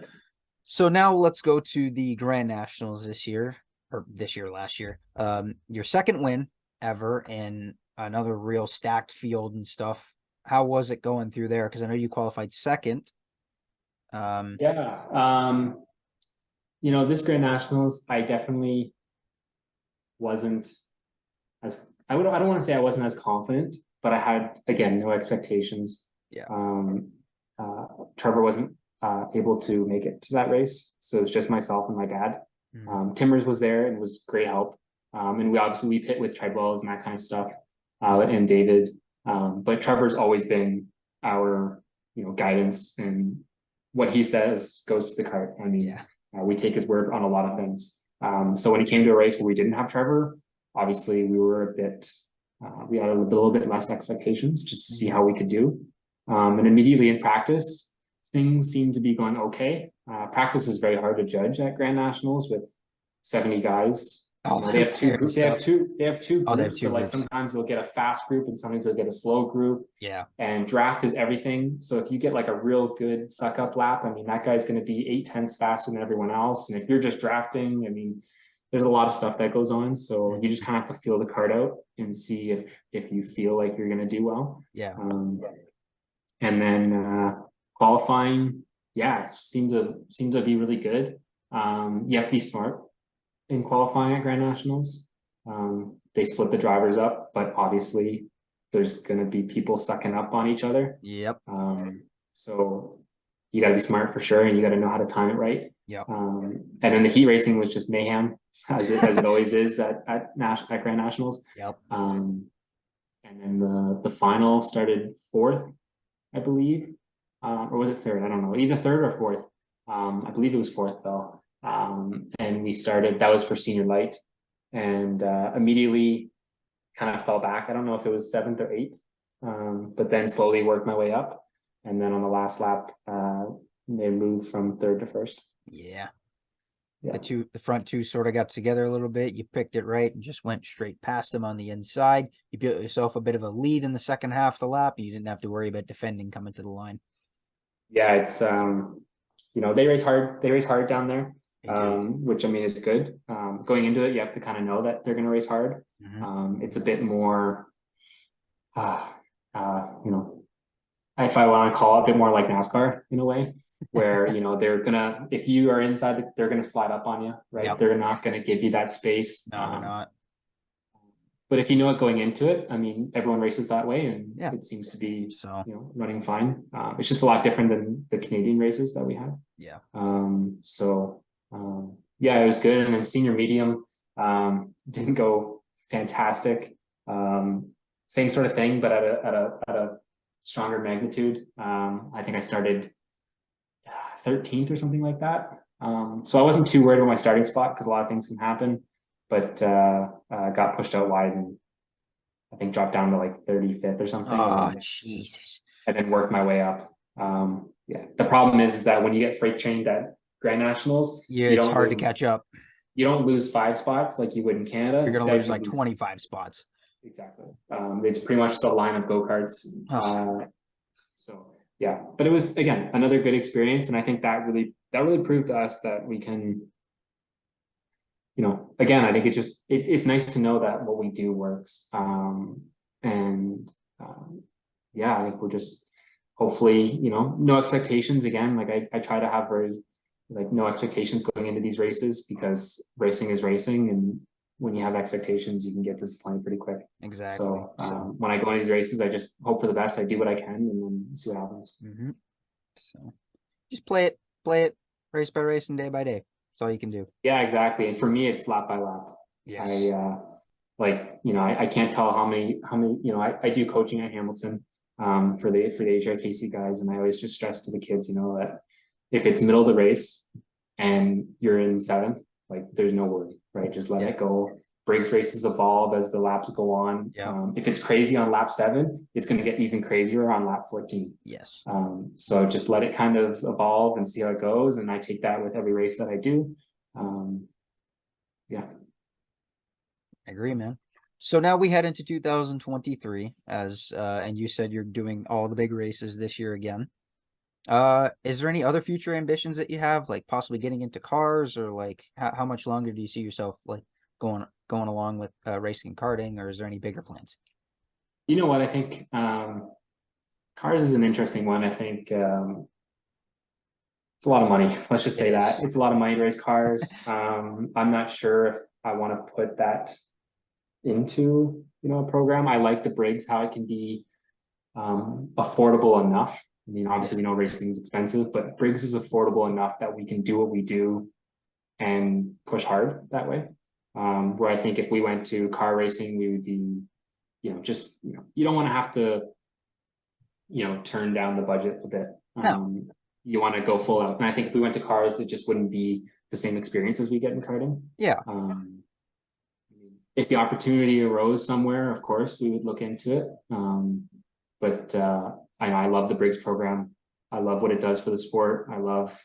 so now let's go to the Grand Nationals this year, or this year, last year. Your second win ever in another real stacked field and stuff. How was it going through there? Because I know you qualified second. Yeah. This Grand Nationals, I definitely wasn't I don't want to say I wasn't as confident, but I had, again, no expectations. Yeah. Um, Trevor wasn't able to make it to that race, so it was just myself and my dad. Mhm. Timbers was there and was great help. And we pit with treadwells and that kind of stuff, and David. But Trevor's always been our guidance, and what he says goes to the cart. I mean, Yeah. we take his word on a lot of things. So when he came to a race where we didn't have Trevor, obviously we were a bit we had a little bit less expectations just to see Mhm. how we could do. And immediately in practice, things seemed to be going okay. Practice is very hard to judge at Grand Nationals with 70 guys. Oh, They them have two tearing groups. They have stuff. two Oh, they have groups, two but like groups. sometimes you'll get a fast group and sometimes you'll get a slow group. Yeah. And draft is everything. So if you get like a real good suck up lap, I mean, that guy's going to be 8/10 faster than everyone else. And if you're just drafting, I mean, there's a lot of stuff that goes on. So you just Mhm. kind of have to feel the card out and see if you feel like you're going to do well. Yeah. And then qualifying, yeah, seemed to be really good. You have to be smart in qualifying at Grand Nationals. They split the drivers up, but obviously there's going to be people sucking up on each other. Yep. So you got to be smart for sure, and you got to know how to time it right. Yep. And then the heat racing was just mayhem, as it always is at Grand Nationals. Yep. And then the final started 4th, I believe, or was it 3rd? I don't know, either 3rd or 4th. I believe it was 4th though. And we started. That was for senior light, and immediately kind of fell back. I don't know if it was 7th or 8th, but then slowly worked my way up, and then on the last lap, they moved from 3rd to 1st. Yeah. Yeah. The front two sort of got together a little bit. You picked it right and just went straight past them on the inside. You built yourself a bit of a lead in the second half of the lap. You didn't have to worry about defending coming to the line. Yeah, it's they race hard down there, They do. which I mean is good. Going into it, you have to kind of know that they're going to race hard. It's a bit more, uh, you know, if I want to call it a bit more like NASCAR in a way, where they're gonna, if you are inside, they're gonna slide up on you, right? Yep. They're not gonna give you that space. No, they're not. But if you know it going into it, I mean, everyone races that way, and Yeah. it seems to be So running fine. It's just a lot different than the Canadian races that we have. yeah. Yeah, it was good. And then senior medium didn't go fantastic. Same sort of thing, but at a stronger magnitude. I think I started 13th or something like that. So I wasn't too worried about my starting spot because a lot of things can happen, but got pushed out wide and I think dropped down to like 35th or something. Oh, Jesus. And then worked my way up. Yeah, the problem is that when you get freight trained at Grand Nationals, Yeah, you it's don't hard to lose, catch up. you don't lose 5 spots like you would in Canada. You're going to Instead, lose you like 25 spots. exactly. It's pretty much just a line of go-karts. So yeah, but it was again another good experience, and I think that really proved to us that we can, again, I think it's nice to know that what we do works. And yeah, I think we're just hopefully, no expectations again. Like I try to have very like no expectations going into these races because racing is racing, and when you have expectations, you can get disappointed pretty quick. Exactly. So when I go into these races, I just hope for the best. I do what I can, and then see what happens. So just play it, race by race and day by day. That's all you can do. Yeah, exactly. And for me, it's lap by lap. Yes. I can't tell how many, I do coaching at Hamilton for the HRKC guys, and I always just stress to the kids, that if it's middle of the race and you're in 7th, like there's no worry, right? Just let it go. Briggs races evolve as the laps go on. If it's crazy on lap 7, it's going to get even crazier on lap 14. Yes. So just let it kind of evolve and see how it goes. And I take that with every race that I do. Yeah. I agree, man. So now we head into 2023 and you said you're doing all the big races this year again. Is there any other future ambitions that you have, like possibly getting into cars, or like how much longer do you see yourself like going along with racing and karting, or is there any bigger plans? You know what? I think cars is an interesting one. I think it's a lot of money. Let's just say that it's a lot of money to race cars. I'm not sure if I want to put that into a program. I like the Briggs, how it can be affordable enough. I mean, obviously we know racing is expensive, but Briggs is affordable enough that we can do what we do and push hard that way. Where I think if we went to car racing, we would be, you don't want to have to, turn down the budget a bit. No. You want to go full out. And I think if we went to cars, it just wouldn't be the same experience as we get in karting. Yeah. If the opportunity arose somewhere, of course, we would look into it. But I love the Briggs program. I love what it does for the sport. I love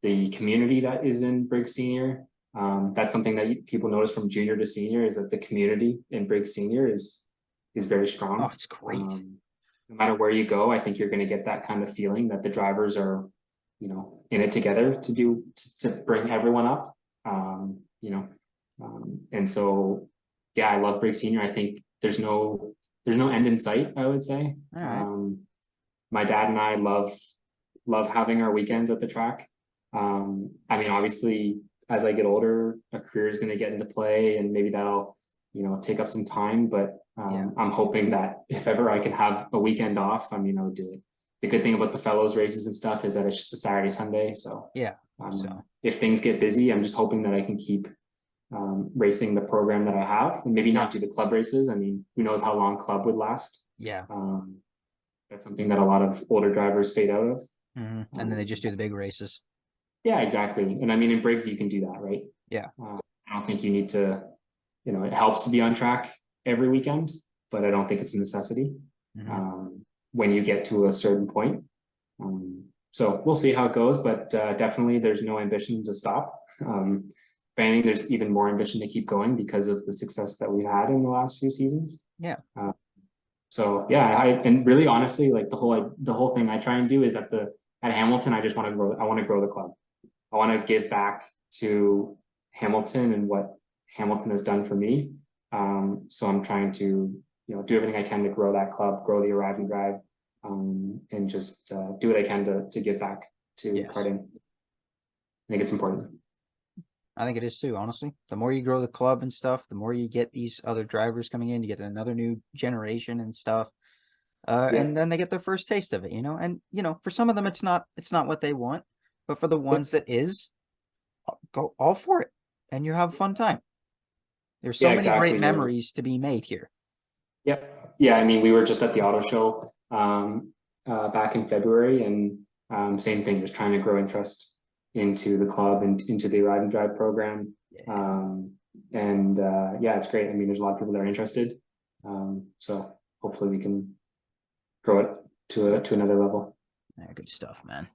the community that is in Briggs Senior. That's something that people notice from junior to senior, is that the community in Briggs Senior is very strong. Oh, it's great. No matter where you go, I think you're going to get that kind of feeling that the drivers are, in it together to bring everyone up. And so, yeah, I love Briggs Senior. I think there's no end in sight, I would say. Right. My dad and I love having our weekends at the track. I mean, obviously, as I get older, a career is going to get into play, and maybe that'll, take up some time. But I'm hoping that if ever I can have a weekend off, I mean, I would do it. The good thing about the fellows races and stuff is that it's just a Saturday, Sunday. So if things get busy, I'm just hoping that I can keep racing the program that I have, and maybe not do the club races. I mean, who knows how long club would last? Yeah. That's something that a lot of older drivers fade out of. And then they just do the big races. Yeah, exactly. And I mean, in Briggs, you can do that, right? Yeah. I don't think you need to, it helps to be on track every weekend, but I don't think it's a necessity when you get to a certain point. So we'll see how it goes, but definitely there's no ambition to stop. If anything, there's even more ambition to keep going because of the success that we've had in the last few seasons. Yeah. So yeah, and really honestly, like the whole thing I try and do is at Hamilton, I just want to grow. I want to grow the club. I want to give back to Hamilton and what Hamilton has done for me. So I'm trying to, do everything I can to grow that club, grow the Arrive and Drive, and just do what I can to give back to Yes. karting. I think it's important. I think it is too, honestly. The more you grow the club and stuff, the more you get these other drivers coming in, you get another new generation and stuff. And then they get their first taste of it, and for some of them it's not what they want, but for the ones that is, go all for it and you have a fun time. There's so many great memories to be made here. Yep. Yeah, I mean, we were just at the auto show back in February, and same thing, just trying to grow interest into the club and into the Arrive and Drive program. Yeah, it's great. I mean, there's a lot of people that are interested. So hopefully we can grow it to another level. Yeah, good stuff, man.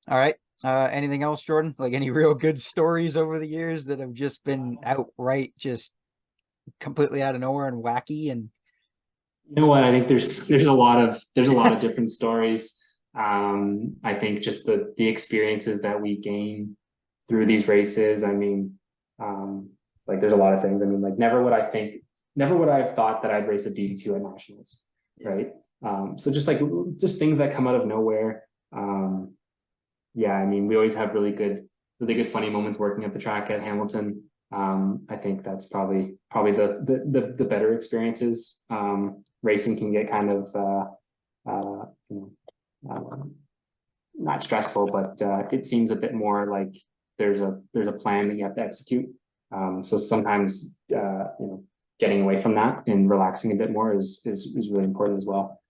All right. Anything else, Jordan? Like any real good stories over the years that have just been outright just completely out of nowhere and wacky? And you know what? I think there's a lot of different stories. I think just the experiences that we gain through these races. I mean, like there's a lot of things. I mean, like never would I have thought that I'd race a D2 at nationals, right? So just things that come out of nowhere. Yeah, I mean, we always have really good funny moments working at the track at Hamilton. I think that's probably the better experiences. Racing can get kind of not stressful, but it seems a bit more like there's a plan that you have to execute. So sometimes getting away from that and relaxing a bit more is really important as well.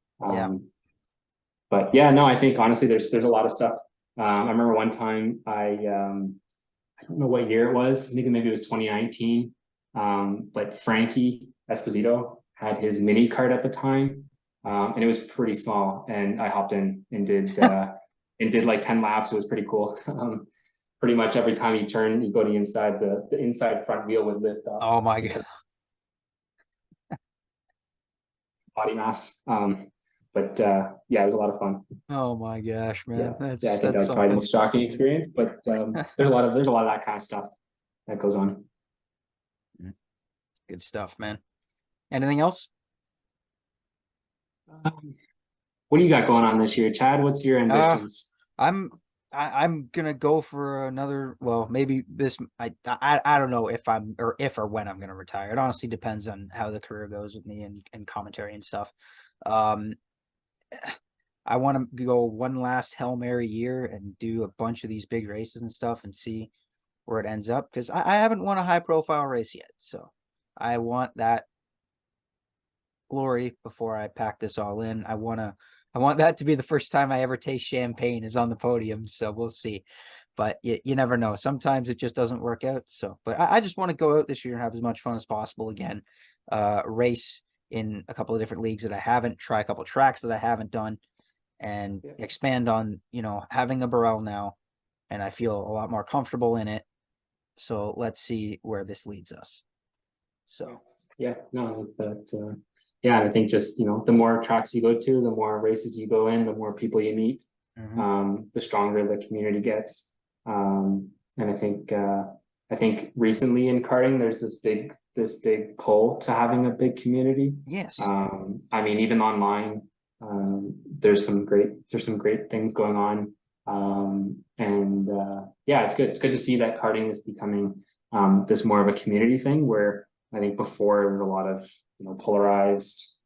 But yeah, no, I think honestly there's a lot of stuff. I remember one time I don't know what year it was. I think maybe it was 2019. But Frankie Esposito had his mini kart at the time, and it was pretty small. And I hopped in and did like 10 laps. It was pretty cool. Pretty much every time you turn, you go to the inside. The inside front wheel would lift up. Oh my god! Body mass. But yeah, it was a lot of fun. Oh my gosh, man! Yeah, I think that was probably the most shocking experience. But there's a lot of that kind of stuff that goes on. Good stuff, man. Anything else? What do you got going on this year, Chad? What's your ambitions? I'm gonna go for another. Well, maybe this. I don't know if or when I'm gonna retire. It honestly depends on how the career goes with me and commentary and stuff. I want to go one last Hail Mary year and do a bunch of these big races and stuff and see where it ends up, because I haven't won a high profile race yet, so I want that glory before I pack this all in. I want that to be the first time I ever taste champagne is on the podium. So we'll see, but you never know. Sometimes it just doesn't work out. So, but I just want to go out this year and have as much fun as possible again. Race in a couple of different leagues that I haven't, try a couple of tracks that I haven't done, and expand on, having the Burrell now, and I feel a lot more comfortable in it. So let's see where this leads us. So yeah, no, but yeah, I think just the more tracks you go to, the more races you go in, the more people you meet, the stronger the community gets. And I think recently in karting, there's this big pull to having a big community. Yes. I mean, even online, there's some great things going on. Yeah, it's good to see that karting is becoming this more of a community thing, where I think before there was a lot of polarized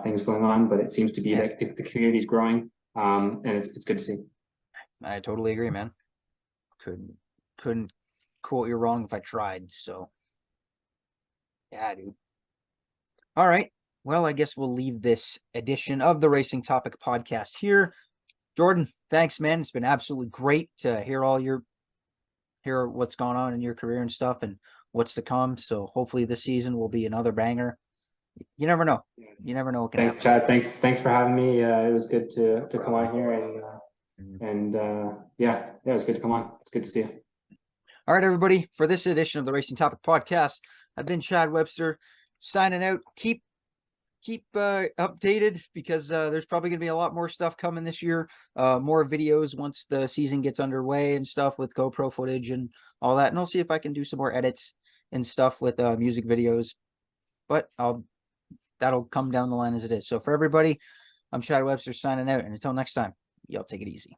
things going on, but it seems to be that the community is growing, and it's good to see. I totally agree, man. Couldn't quote you wrong if I tried. So yeah, dude. All right. Well, I guess we'll leave this edition of the Racing Topic podcast here. Jordan, thanks, man. It's been absolutely great to hear what's going on in your career and stuff and what's to come. So hopefully this season will be another banger. You never know. You never know what can happen. Chad. Thanks for having me. It was good to come on here, and yeah, it was good to come on. It's good to see you. All right, everybody, for this edition of the Racing Topic Podcast, I've been Chad Webster signing out. Keep updated because there's probably going to be a lot more stuff coming this year. More videos once the season gets underway and stuff with GoPro footage and all that. And I'll see if I can do some more edits and stuff with music videos. But that'll come down the line as it is. So for everybody, I'm Chad Webster signing out. And until next time, y'all take it easy.